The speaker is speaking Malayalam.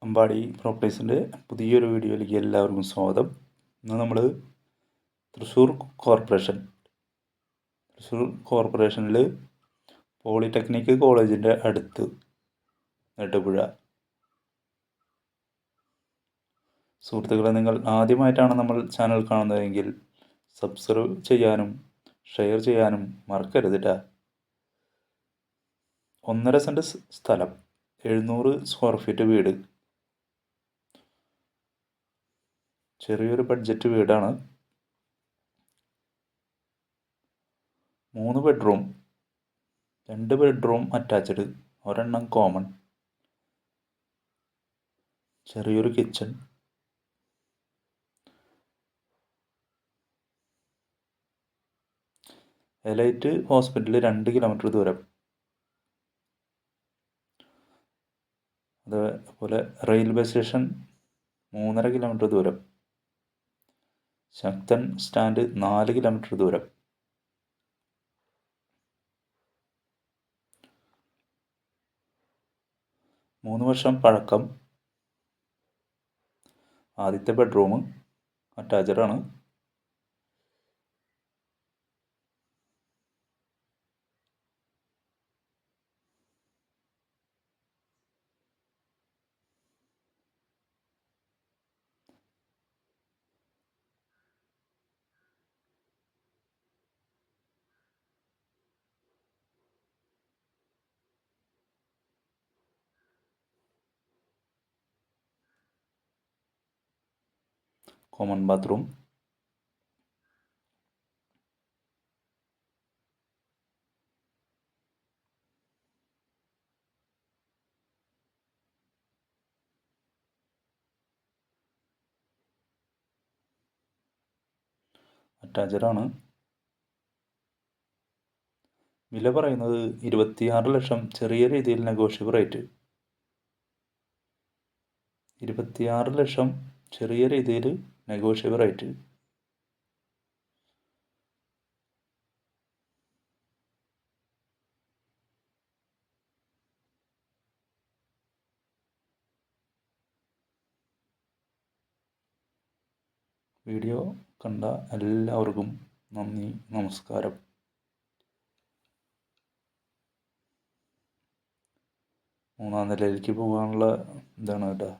അമ്പാടി പ്രോപ്പർട്ടീസിൻ്റെ പുതിയൊരു വീഡിയോയിലേക്ക് എല്ലാവർക്കും സ്വാഗതം. ഇന്ന് നമ്മൾ തൃശ്ശൂർ കോർപ്പറേഷനിൽ പോളിടെക്നിക് കോളേജിൻ്റെ അടുത്ത് നെടുപുഴ. സുഹൃത്തുക്കളെ, നിങ്ങൾ ആദ്യമായിട്ടാണ് നമ്മൾ ചാനൽ കാണുന്നതെങ്കിൽ സബ്സ്ക്രൈബ് ചെയ്യാനും ഷെയർ ചെയ്യാനും മറക്കരുത് ട്ടാ. 1.5 സെൻറ്റ് സ്ഥലം, 700 സ്ക്വയർ ഫീറ്റ് വീട്, ചെറിയൊരു ബഡ്ജറ്റ് വീടാണ്. 3 ബെഡ്റൂം, 2 ബെഡ്റൂം അറ്റാച്ച്ഡ്, ഒരെണ്ണം കോമൺ, ചെറിയൊരു കിച്ചൺ, എലൈറ്റ് ഹോസ്പിറ്റൽ 2 കിലോമീറ്റർ ദൂരം, അതേപോലെ റെയിൽവേ സ്റ്റേഷൻ 3.5 കിലോമീറ്റർ ദൂരം, ശക്തൻ സ്റ്റാൻഡ് 4 കിലോമീറ്റർ ദൂരം. മൂന്ന് വർഷം പഴക്കം. ആദ്യത്തെ ബെഡ്റൂം അറ്റാച്ച്ഡാണ്. Common bathroom. അറ്റാച്ച്ഡാണ്. വില പറയുന്നത് 26 ലക്ഷം, ചെറിയ രീതിയിൽ നെഗോഷ്യബിൾ റേറ്റ്. 26 ലക്ഷം, ചെറിയ രീതിയിൽ നെഗോഷ്യബിൾ റേറ്റ്. വീഡിയോ കണ്ട എല്ലാവർക്കും നന്ദി, നമസ്കാരം. 3-ാം നിലയിലേക്ക് പോകാനുള്ള ഇതാണ് കേട്ടോ.